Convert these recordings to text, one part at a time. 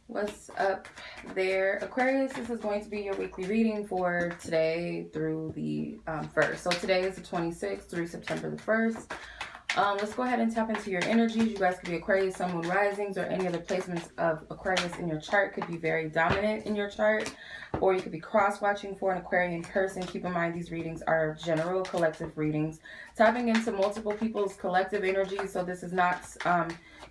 What's up there, Aquarius? This is going to be your weekly reading for today through the 1st. So today is the 26th through September the 1st. Let's go ahead and tap into your energies. You guys could be Aquarius, Sun, Moon, Risings, or any other placements of Aquarius in your chart. Could be very dominant in your chart, or you could be cross-watching for an Aquarian person. Keep in mind these readings are general collective readings, tapping into multiple people's collective energies. So this is not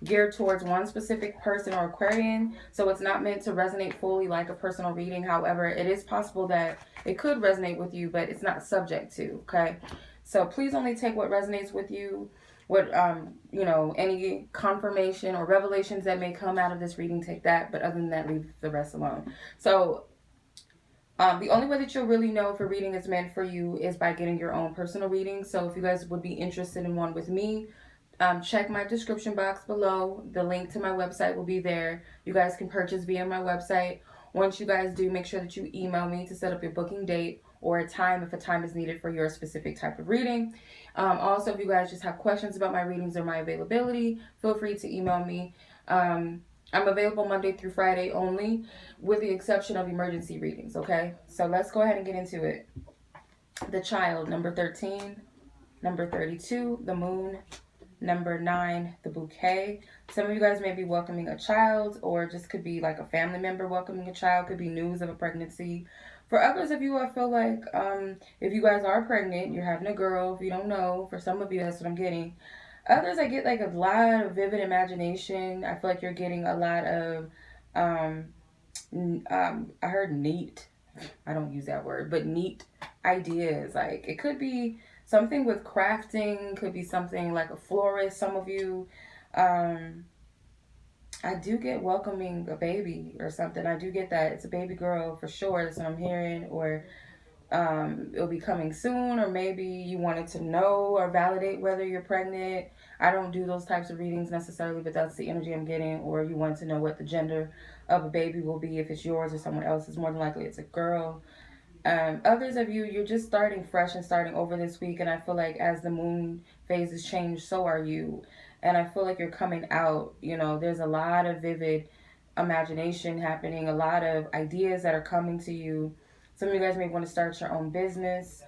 geared towards one specific person or Aquarian, so it's not meant to resonate fully like a personal reading. However, it is possible that it could resonate with you, but it's not subject to, okay? So please only take what resonates with you, what any confirmation or revelations that may come out of this reading, take that, but other than that, leave the rest alone. So the only way that you'll really know if a reading is meant for you is by getting your own personal reading. So if you guys would be interested in one with me, check my description box below. The link to my website will be there. You guys can purchase via my website. Once you guys do, make sure that you email me to set up your booking date or a time if a time is needed for your specific type of reading. Also, if you guys just have questions about my readings or my availability, feel free to email me. I'm available Monday through Friday only, with the exception of emergency readings, okay? So let's go ahead and get into it. The Child, number 13, number 32, the Moon, number 9, the Bouquet. Some of you guys may be welcoming a child, or just could be like a family member welcoming a child. Could be news of a pregnancy. For others of you, I feel like if you guys are pregnant, you're having a girl. If you don't know, for some of you, that's what I'm getting. Others, I get like a lot of vivid imagination. I feel like you're getting a lot of, I heard neat. I don't use that word, but neat ideas. Like it could be something with crafting, could be something like a florist. Some of you, I do get welcoming a baby or something. I do get that. It's a baby girl for sure. That's what I'm hearing. Or it'll be coming soon. Or maybe you wanted to know or validate whether you're pregnant. I don't do those types of readings necessarily, but that's the energy I'm getting. Or you want to know what the gender of a baby will be, if it's yours or someone else's. More than likely it's a girl. Others of you, you're just starting fresh and starting over this week. And I feel like as the moon phases change, so are you. And I feel like you're coming out, there's a lot of vivid imagination happening, a lot of ideas that are coming to you. Some of you guys may want to start your own business,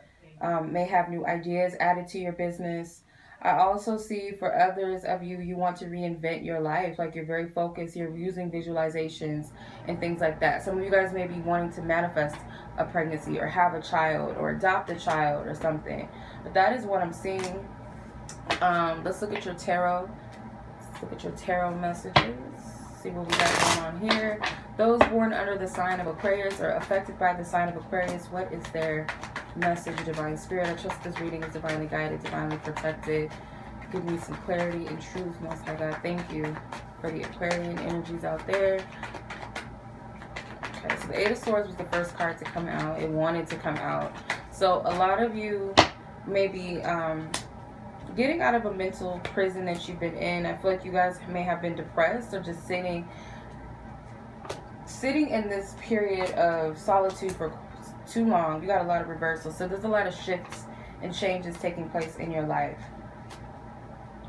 may have new ideas added to your business. I also see for others of you, you want to reinvent your life. Like you're very focused, you're using visualizations and things like that. Some of you guys may be wanting to manifest a pregnancy or have a child or adopt a child or something. But that is what I'm seeing. Let's look at your tarot. Let's look at your tarot messages. See what we got going on here. Those born under the sign of Aquarius or affected by the sign of Aquarius, what is their message, Divine Spirit? I trust this reading is divinely guided, divinely protected. Give me some clarity and truth, Most High God. Thank you for the Aquarian energies out there. Okay, so the Eight of Swords was the first card to come out. It wanted to come out. So a lot of you may be getting out of a mental prison that you've been in. I feel like you guys may have been depressed or just sitting in this period of solitude for too long. You got a lot of reversals. So there's a lot of shifts and changes taking place in your life.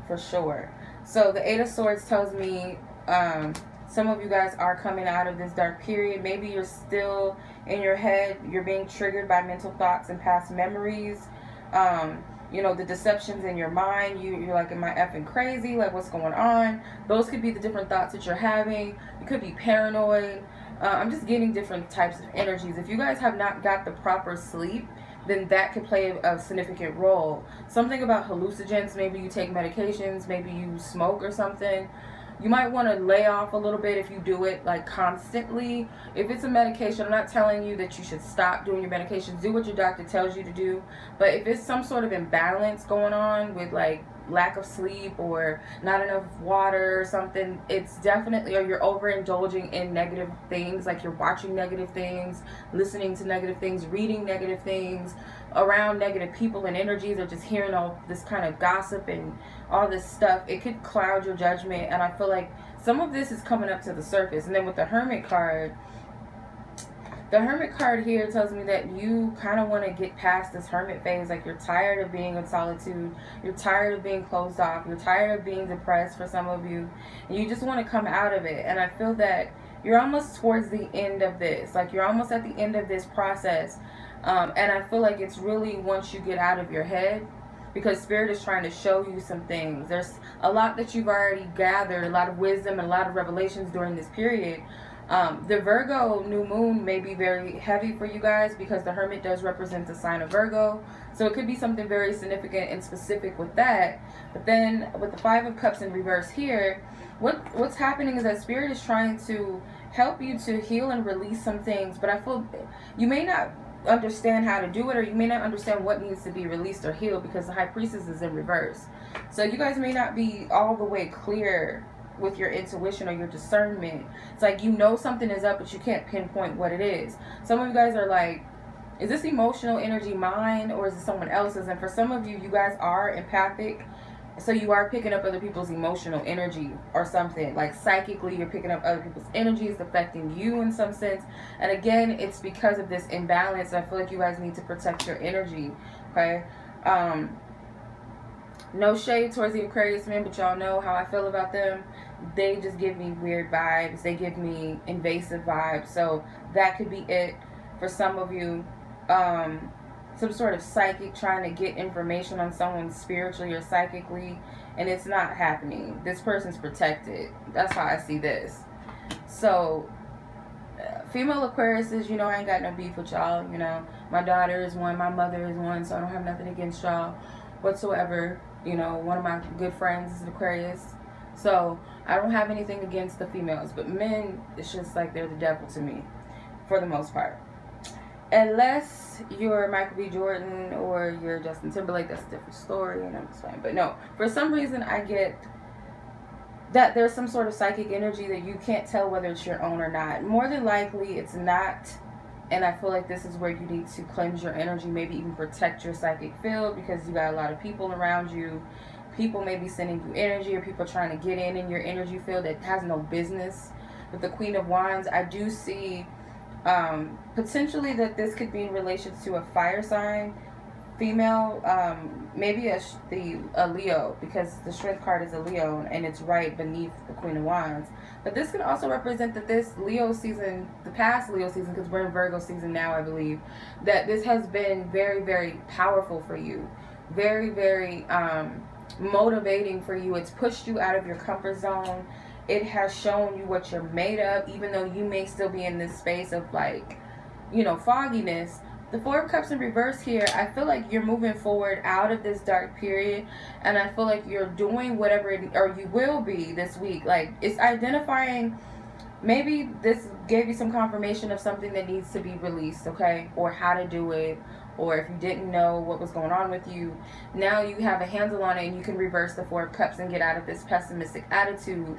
For sure. So the Eight of Swords tells me some of you guys are coming out of this dark period. Maybe you're still in your head. You're being triggered by mental thoughts and past memories. The deceptions in your mind. You're like, am I effing crazy? Like, what's going on? Those could be the different thoughts that you're having. You could be paranoid. I'm just getting different types of energies. If you guys have not got the proper sleep, then that could play a significant role. Something about hallucinogens. Maybe you take medications. Maybe you smoke or something. You might want to lay off a little bit if you do it like constantly. If it's a medication, I'm not telling you that you should stop doing your medications. Do what your doctor tells you to do. But if it's some sort of imbalance going on with like lack of sleep or not enough water or something, it's definitely, or you're overindulging in negative things, like you're watching negative things, listening to negative things, reading negative things, around negative people and energies, or just hearing all this kind of gossip and all this stuff, it could cloud your judgment. And I feel like some of this is coming up to the surface. And then with the Hermit card, the Hermit card here tells me that you kind of want to get past this hermit phase. Like you're tired of being in solitude. You're tired of being closed off. You're tired of being depressed for some of you. And you just want to come out of it. And I feel that you're almost towards the end of this. Like, you're almost at the end of this process. And I feel like it's really once you get out of your head, because Spirit is trying to show you some things. There's a lot that you've already gathered, a lot of wisdom and a lot of revelations during this period. The Virgo new moon may be very heavy for you guys because the Hermit does represent the sign of Virgo. So it could be something very significant and specific with that. But then with the Five of Cups in reverse here, what's happening is that Spirit is trying to help you to heal and release some things. But I feel you may not understand how to do it, or you may not understand what needs to be released or healed because the High Priestess is in reverse. So you guys may not be all the way clear with your intuition or your discernment. It's like you know something is up, but you can't pinpoint what it is. Some of you guys are like, is this emotional energy mine or is it someone else's? And for some of you, you guys are empathic. So you are picking up other people's emotional energy or something. Like psychically, you're picking up other people's energy. It's affecting you in some sense. And again, it's because of this imbalance. I feel like you guys need to protect your energy. Okay? No shade towards the Aquarius men, but y'all know how I feel about them. They just give me weird vibes. They give me invasive vibes. So that could be it for some of you. Some sort of psychic trying to get information on someone spiritually or psychically, and it's not happening. This person's protected. That's how I see this. So female Aquariuses, you know, I ain't got no beef with y'all. You know, my daughter is one, my mother is one, so I don't have nothing against y'all whatsoever. You know, one of my good friends is an Aquarius, so I don't have anything against the females. But men, it's just like they're the devil to me, for the most part. Unless you're Michael B. Jordan or you're Justin Timberlake, that's a different story, and I'm just fine. But no, for some reason I get that there's some sort of psychic energy that you can't tell whether it's your own or not. More than likely, it's not. And I feel like this is where you need to cleanse your energy, maybe even protect your psychic field, because you got a lot of people around you. People may be sending you energy, or people trying to get in your energy field that has no business. With the Queen of Wands, I do see potentially that this could be in relation to a fire sign, female, maybe a Leo, because the Strength card is a Leo and it's right beneath the Queen of Wands. But this could also represent that this Leo season, the past Leo season, because we're in Virgo season now, I believe, that this has been very, very powerful for you. Very, very motivating for you. It's pushed you out of your comfort zone. It has shown you what you're made of, even though you may still be in this space of, like, you know, fogginess. The Four of Cups in reverse here, I feel like you're moving forward out of this dark period, and I feel like you're doing whatever, or you will be this week. Like, it's identifying, maybe this gave you some confirmation of something that needs to be released, okay? Or how to do it, or if you didn't know what was going on with you, now you have a handle on it, and you can reverse the Four of Cups and get out of this pessimistic attitude.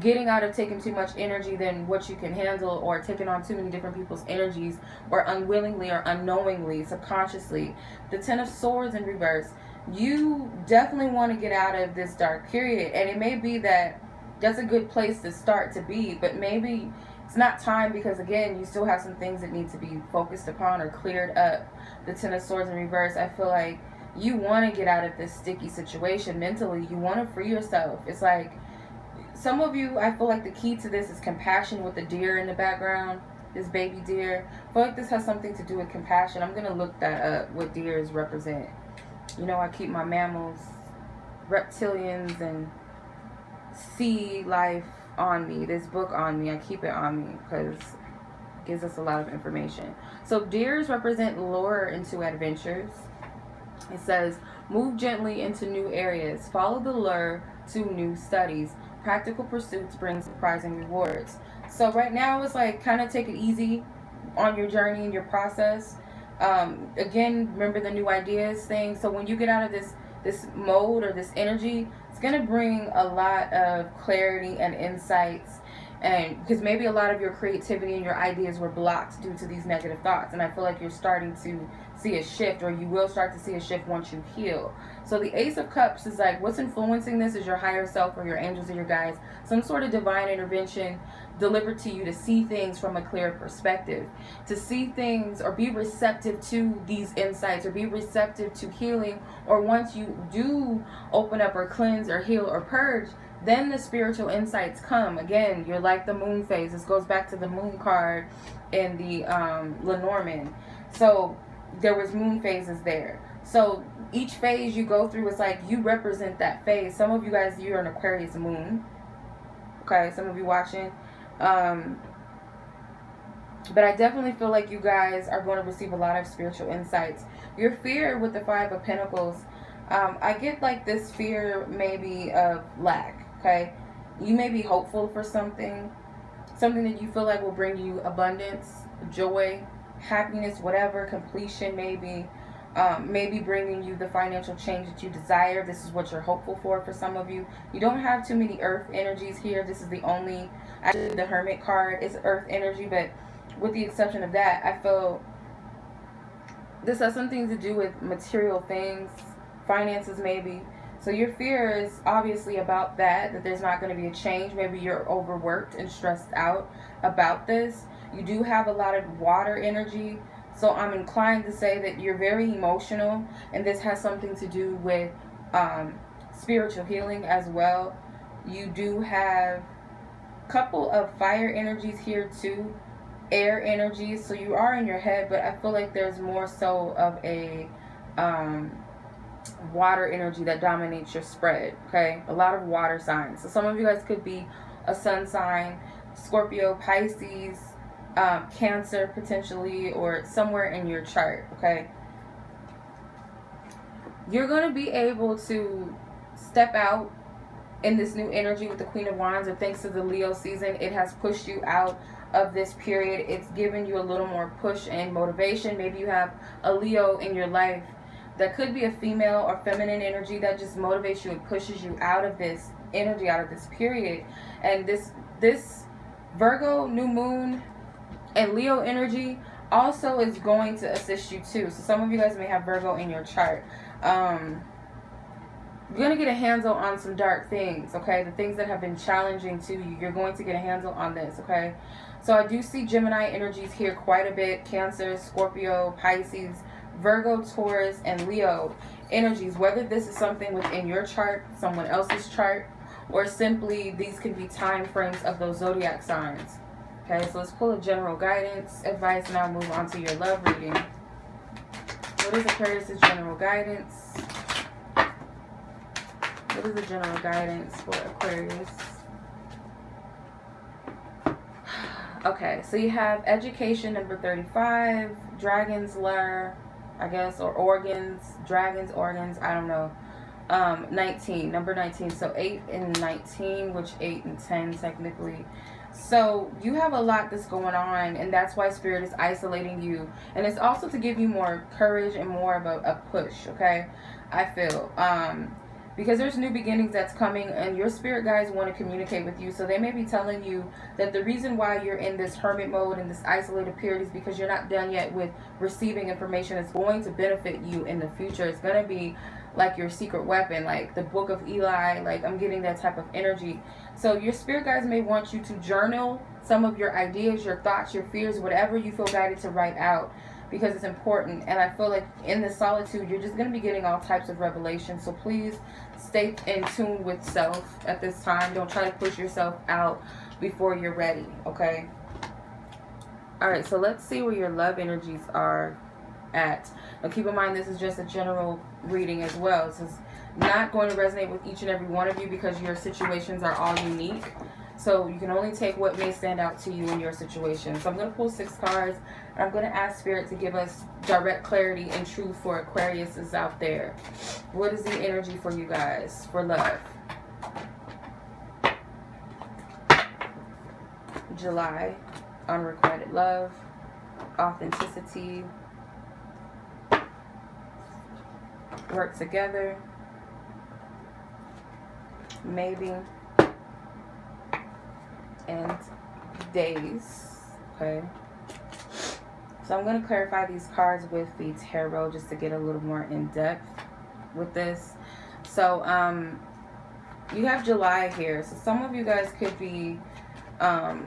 Getting out of taking too much energy than what you can handle, or taking on too many different people's energies, or unwillingly or unknowingly, subconsciously. The Ten of Swords in reverse. You definitely want to get out of this dark period, and it may be that that's a good place to start to be, but maybe it's not time, because again, you still have some things that need to be focused upon or cleared up. The Ten of Swords in reverse, I feel like you want to get out of this sticky situation mentally. You want to free yourself. It's like, some of you, I feel like the key to this is compassion with the deer in the background, this baby deer. I feel like this has something to do with compassion. I'm going to look that up, what deers represent. You know, I keep my mammals, reptilians, and sea life on me. This book on me, I keep it on me because it gives us a lot of information. So deers represent lure into adventures. It says, move gently into new areas. Follow the lure to new studies. Practical pursuits bring surprising rewards. So right now it's like, kind of take it easy on your journey and your process. Again, remember the new ideas thing. So when you get out of this mode or this energy, it's going to bring a lot of clarity and insights. And because maybe a lot of your creativity and your ideas were blocked due to these negative thoughts. And I feel like you're starting to see a shift, or you will start to see a shift once you heal. So the Ace of Cups is like, what's influencing this is your higher self, or your angels or your guides. Some sort of divine intervention delivered to you to see things from a clear perspective. To see things or be receptive to these insights, or be receptive to healing. Or once you do open up or cleanse or heal or purge, then the spiritual insights come. Again, you're like the moon phase. This goes back to the moon card in the Lenormand. So there was moon phases there. So each phase you go through is like you represent that phase. Some of you guys, you're an Aquarius moon. Okay, some of you watching. But I definitely feel like you guys are going to receive a lot of spiritual insights. Your fear with the Five of Pentacles, I get like this fear maybe of lack, okay? You may be hopeful for something that you feel like will bring you abundance, joy, happiness, whatever, completion maybe. Maybe bringing you the financial change that you desire. This is what you're hopeful for some of you. You don't have too many earth energies here. This is the only, actually the Hermit card is earth energy, but with the exception of that, I feel this has something to do with material things, finances maybe. So your fear is obviously about that there's not going to be a change. Maybe you're overworked and stressed out about this. You do have a lot of water energy. So I'm inclined to say that you're very emotional, and this has something to do with spiritual healing as well. You do have a couple of fire energies here too, air energies. So you are in your head, but I feel like there's more so of a water energy that dominates your spread, okay? A lot of water signs. So some of you guys could be a sun sign, Scorpio, Pisces, Cancer potentially, or somewhere in your chart, okay? You're going to be able to step out in this new energy with the Queen of Wands, or thanks to the Leo season, it has pushed you out of this period. It's given you a little more push and motivation. Maybe you have a Leo in your life that could be a female or feminine energy that just motivates you and pushes you out of this energy, out of this period. And this Virgo new moon and Leo energy also is going to assist you too. So some of you guys may have Virgo in your chart. You're going to get a handle on some dark things, okay? The things that have been challenging to you, you're going to get a handle on this, okay? So I do see Gemini energies here quite a bit. Cancer, Scorpio, Pisces, Virgo, Taurus, and Leo energies. Whether this is something within your chart, someone else's chart, or simply these could be time frames of those zodiac signs. Okay, so let's pull a general guidance, advice, and I'll move on to your love reading. What is Aquarius' general guidance? What is the general guidance for Aquarius? Okay, so you have education, number 35, dragon's lair, I guess, or organs, dragons, organs, I don't know. 19, number 19, so 8 and 19, which 8 and 10 technically. So you have a lot that's going on, and that's why Spirit is isolating you. And it's also to give you more courage and more of a push, okay? I feel. Because there's new beginnings that's coming, and your spirit guides want to communicate with you. So they may be telling you that the reason why you're in this hermit mode and this isolated period is because you're not done yet with receiving information that's going to benefit you in the future. It's going to be like your secret weapon, like the Book of Eli. Like, I'm getting that type of energy. So your spirit guides may want you to journal some of your ideas, your thoughts, your fears, whatever you feel guided to write out, because it's important. And I feel like in the solitude, you're just going to be getting all types of revelations. So please stay in tune with self at this time. Don't try to push yourself out before you're ready, okay? All right, so let's see where your love energies are at. Now keep in mind, this is just a general reading as well. This is not going to resonate with each and every one of you because your situations are all unique. So you can only take what may stand out to you in your situation. So I'm going to pull 6 cards. And I'm going to ask Spirit to give us direct clarity and truth for Aquarius is out there. What is the energy for you guys for love? July, unrequited love, authenticity, work together, maybe, and days. Okay, so I'm going to clarify these cards with the tarot just to get a little more in depth with this. So you have July here, so some of you guys could be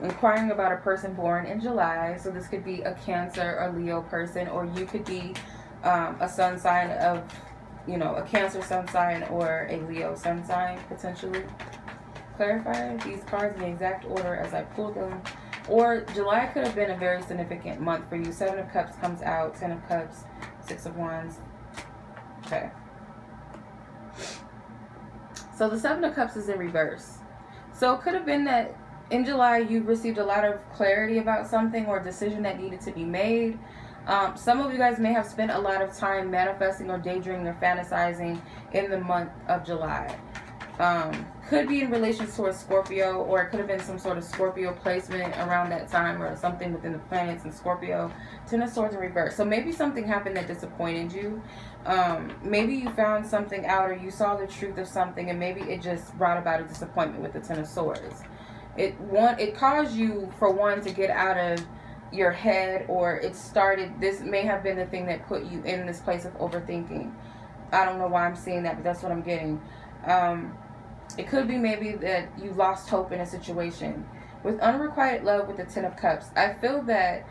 inquiring about a person born in July. So this could be a Cancer or Leo person, or you could be a sun sign of, you know, a Cancer sun sign or a Leo sun sign potentially. clarify these cards in the exact order as I pulled them. Or July could have been a very significant month for you. 7 of Cups comes out, 10 of Cups, 6 of Wands. Okay. So the 7 of Cups is in reverse. So it could have been that in July you received a lot of clarity about something or a decision that needed to be made. Some of you guys may have spent a lot of time manifesting or daydreaming or fantasizing in the month of July. Could be in relation to a Scorpio, or it could have been some sort of Scorpio placement around that time, or something within the planets in Scorpio. 10 of Swords in reverse. So maybe something happened that disappointed you. Maybe you found something out, or you saw the truth of something, and maybe it just brought about a disappointment with the 10 of Swords. It caused you, for one, to get out of your head, or it started, this may have been the thing that put you in this place of overthinking. I don't know why I'm seeing that, but that's what I'm getting. It could be maybe that you lost hope in a situation. With unrequited love with the 10 of Cups, I feel that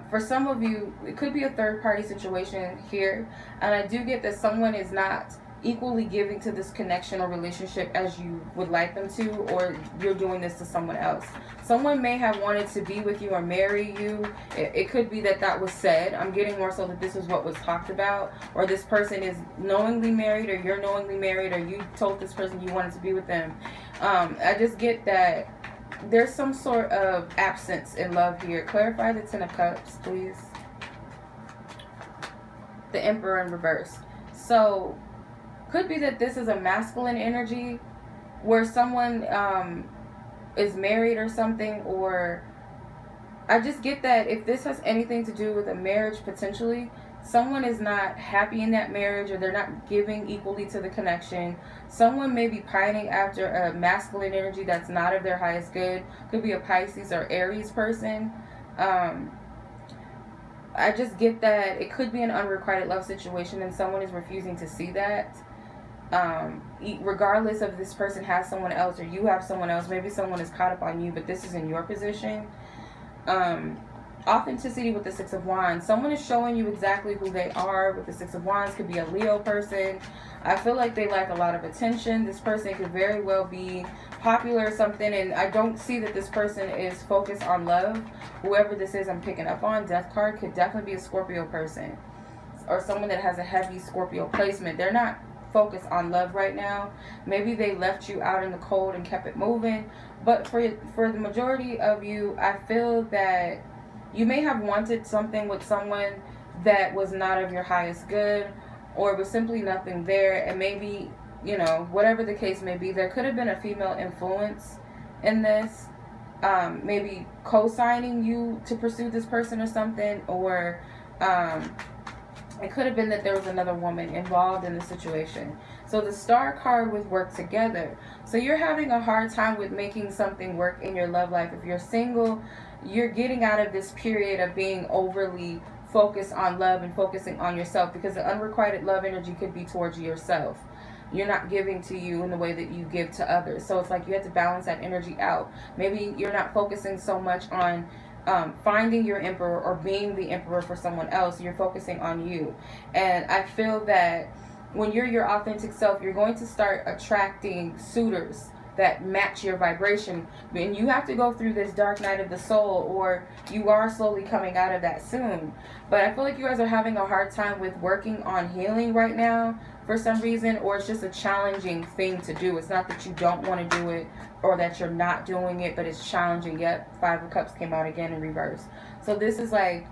for some of you, it could be a third party situation here. And I do get that someone is not equally giving to this connection or relationship as you would like them to, or you're doing this to someone else. Someone may have wanted to be with you or marry you. It could be that that was said. I'm getting more so that this is what was talked about, or this person is knowingly married, or you're knowingly married, or you told this person you wanted to be with them. I just get that there's some sort of absence in love here. Clarify the 10 of Cups, please. The Emperor in reverse. So could be that this is a masculine energy where someone is married or something, or I just get that if this has anything to do with a marriage potentially, someone is not happy in that marriage, or they're not giving equally to the connection. Someone may be pining after a masculine energy that's not of their highest good. Could be a Pisces or Aries person. I just get that it could be an unrequited love situation, and someone is refusing to see that. Regardless of this person has someone else or you have someone else, maybe someone is caught up on you, but this is in your position. Authenticity with the 6 of Wands. Someone is showing you exactly who they are with the 6 of Wands. Could be a Leo person. I feel like they like a lot of attention. This person could very well be popular or something, and I don't see that this person is focused on love. Whoever this is I'm picking up on, Death card, could definitely be a Scorpio person, or someone that has a heavy Scorpio placement. They're not focused on love right now. Maybe they left you out in the cold and kept it moving. But for the majority of you, I feel that you may have wanted something with someone that was not of your highest good, or was simply nothing there. And maybe, you know, whatever the case may be, there could have been a female influence in this, maybe co-signing you to pursue this person or something, or it could have been that there was another woman involved in the situation. So the Star card with work together. So you're having a hard time with making something work in your love life. If you're single, you're getting out of this period of being overly focused on love and focusing on yourself, because the unrequited love energy could be towards yourself. You're not giving to you in the way that you give to others. So it's like you have to balance that energy out. Maybe you're not focusing so much on finding your emperor or being the emperor for someone else. You're focusing on you. And I feel that when you're your authentic self, you're going to start attracting suitors that match your vibration. And you have to go through this dark night of the soul, or you are slowly coming out of that soon. But I feel like you guys are having a hard time with working on healing right now for some reason, or it's just a challenging thing to do. It's not that you don't want to do it or that you're not doing it, but it's challenging. Yep, 5 of Cups came out again in reverse. So this is like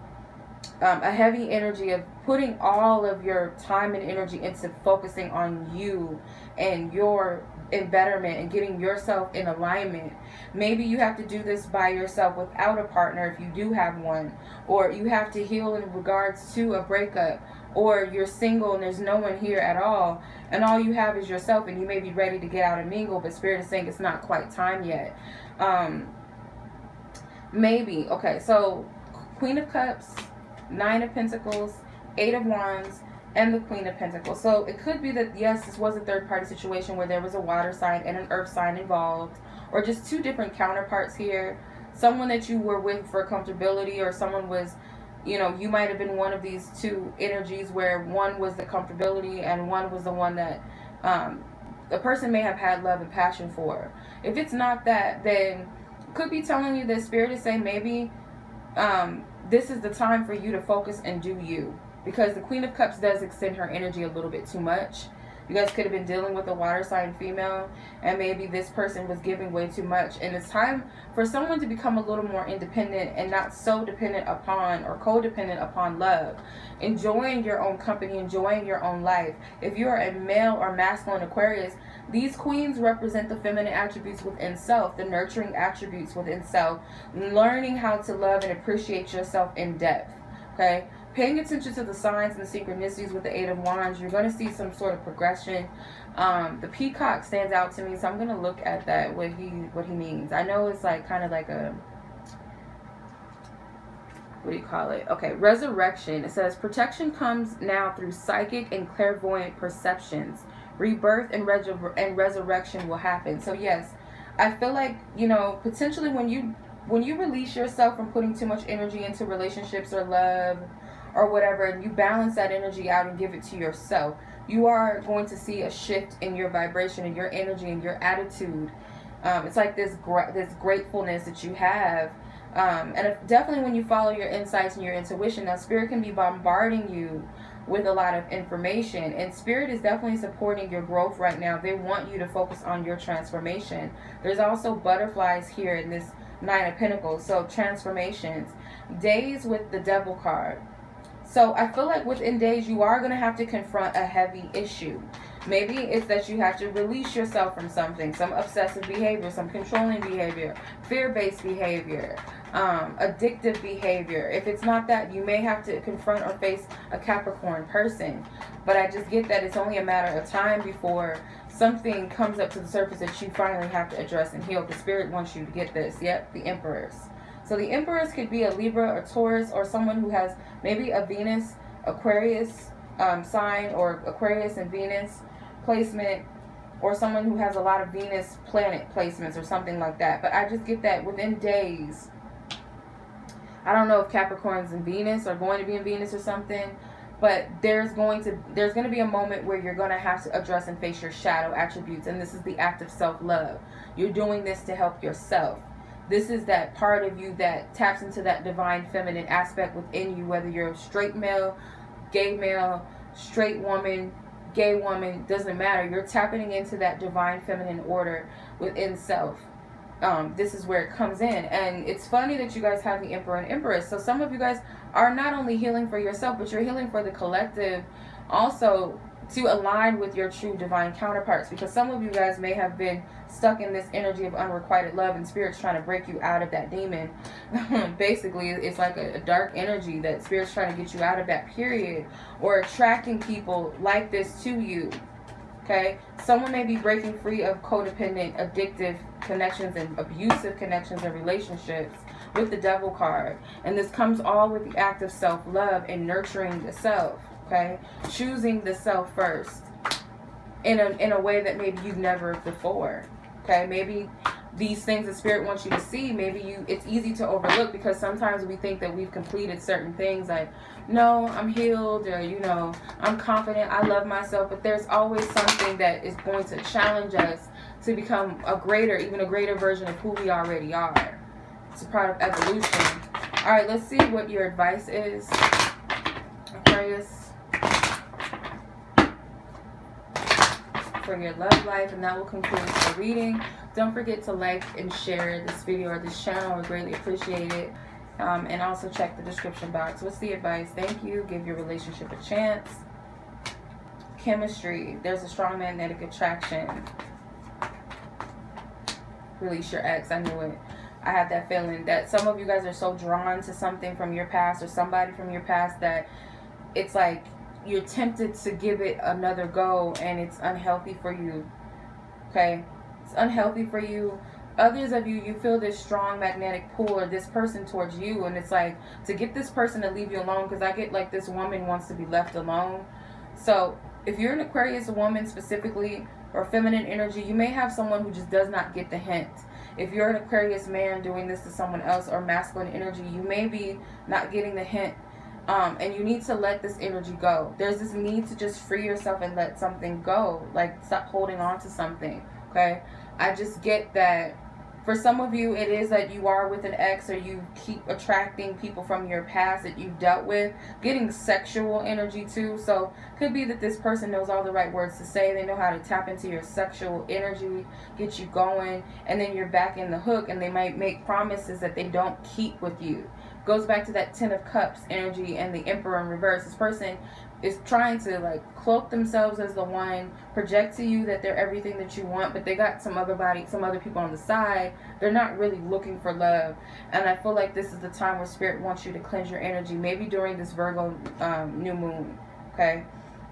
a heavy energy of putting all of your time and energy into focusing on you and your betterment and getting yourself in alignment. Maybe you have to do this by yourself without a partner if you do have one, or you have to heal in regards to a breakup, or you're single and there's no one here at all, and all you have is yourself, and you may be ready to get out and mingle, but Spirit is saying it's not quite time yet. Maybe, okay, so Queen of Cups, 9 of Pentacles, 8 of Wands, and the Queen of Pentacles. So it could be that, yes, this was a third party situation where there was a water sign and an earth sign involved, or just 2 different counterparts here. Someone that you were with for comfortability, or someone was, you know, you might have been one of these 2 energies where one was the comfortability and one was the one that the person may have had love and passion for. If it's not that, then could be telling you that Spirit is saying maybe this is the time for you to focus and do you. Because the Queen of Cups does extend her energy a little bit too much. You guys could have been dealing with a water sign female, and maybe this person was giving way too much. And it's time for someone to become a little more independent and not so dependent upon or codependent upon love. Enjoying your own company, enjoying your own life. If you're a male or masculine Aquarius, these queens represent the feminine attributes within self, the nurturing attributes within self, learning how to love and appreciate yourself in depth. Okay? Paying attention to the signs and the synchronicities with the Eight of Wands, you're going to see some sort of progression. The peacock stands out to me, so I'm going to look at that, what he means. I know it's like kind of like a, what do you call it? Okay, resurrection. It says, protection comes now through psychic and clairvoyant perceptions. Rebirth and resurrection will happen. So yes, I feel like, you know, potentially when you release yourself from putting too much energy into relationships or love or whatever, and you balance that energy out and give it to yourself, you are going to see a shift in your vibration and your energy and your attitude. It's like this gratefulness that you have. And definitely when you follow your insights and your intuition, now Spirit can be bombarding you with a lot of information, and Spirit is definitely supporting your growth right now. They want you to focus on your transformation. There's also butterflies here in this Nine of Pentacles, so transformations. Days with the Devil card. So I feel like within days you are going to have to confront a heavy issue. Maybe it's that you have to release yourself from something, some obsessive behavior, some controlling behavior, fear-based behavior, addictive behavior. If it's not that, you may have to confront or face a Capricorn person. But I just get that it's only a matter of time before something comes up to the surface that you finally have to address and heal. Because Spirit wants you to get this. Yep, the Empress. So the Empress could be a Libra or Taurus, or someone who has maybe a Venus, Aquarius sign, or Aquarius and Venus placement, or someone who has a lot of Venus planet placements or something like that. But I just get that within days. I don't know if Capricorns and Venus are going to be in Venus or something, but there's going to be a moment where you're going to have to address and face your shadow attributes, and this is the act of self-love. You're doing this to help yourself. This is that part of you that taps into that divine feminine aspect within you, whether you're a straight male, straight woman, gay woman, doesn't matter. You're tapping into that divine feminine order within self. This is where it comes in. And it's funny that you guys have the Emperor and Empress. So some of you guys are not only healing for yourself, but you're healing for the collective also, to align with your true divine counterparts, because some of you guys may have been stuck in this energy of unrequited love, and Spirit's trying to break you out of that demon. Basically, it's like a dark energy that Spirit's trying to get you out of that period, or attracting people like this to you. Okay, someone may be breaking free of codependent, addictive connections and abusive connections and relationships with the Devil card, and this comes all with the act of self-love and nurturing the self. Okay, choosing the self first in a way that maybe you've never before. Okay, maybe these things that Spirit wants you to see, maybe it's easy to overlook, because sometimes we think that we've completed certain things, like, no, I'm healed, or, you know, I'm confident, I love myself. But there's always something that is going to challenge us to become even a greater version of who we already are. It's a part of evolution. All right, let's see what your advice is, Aquarius, for your love life, and that will conclude the reading. Don't forget to like and share this video or this channel. We greatly appreciate it. And also check the description box. What's the advice? Thank you. Give your relationship a chance. Chemistry. There's a strong magnetic attraction. Release your ex. I knew it. I had that feeling that some of you guys are so drawn to something from your past or somebody from your past that it's like you're tempted to give it another go, and it's unhealthy for you. Okay, it's unhealthy for you. Others of you, you feel this strong magnetic pull or this person towards you, and it's like to get this person to leave you alone, because I get like this woman wants to be left alone. So if you're an Aquarius woman specifically, or feminine energy, you may have someone who just does not get the hint. If you're an Aquarius man doing this to someone else, or masculine energy, you may be not getting the hint. And you need to let this energy go. There's this need to just free yourself and let something go. Like, stop holding on to something. Okay? I just get that for some of you, it is that you are with an ex, or you keep attracting people from your past that you've dealt with, getting sexual energy too. So could be that this person knows all the right words to say. They know how to tap into your sexual energy, get you going, and then you're back in the hook, and they might make promises that they don't keep with you. Goes back to that 10 of Cups energy and the Emperor in reverse. This person is trying to like cloak themselves as the one, project to you that they're everything that you want, but they got some other people on the side. They're not really looking for love. And I feel like this is the time where Spirit wants you to cleanse your energy, maybe during this Virgo new moon. Okay,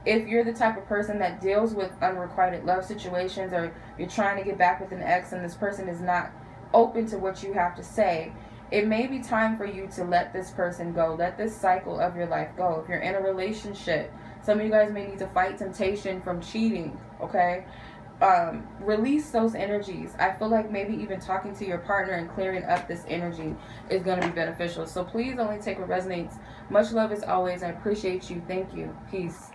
if you're the type of person that deals with unrequited love situations, or you're trying to get back with an ex and this person is not open to what you have to say, it may be time for you to let this person go. Let this cycle of your life go. If you're in a relationship, some of you guys may need to fight temptation from cheating, okay? Release those energies. I feel like maybe even talking to your partner and clearing up this energy is going to be beneficial. So please only take what resonates. Much love as always. I appreciate you. Thank you. Peace.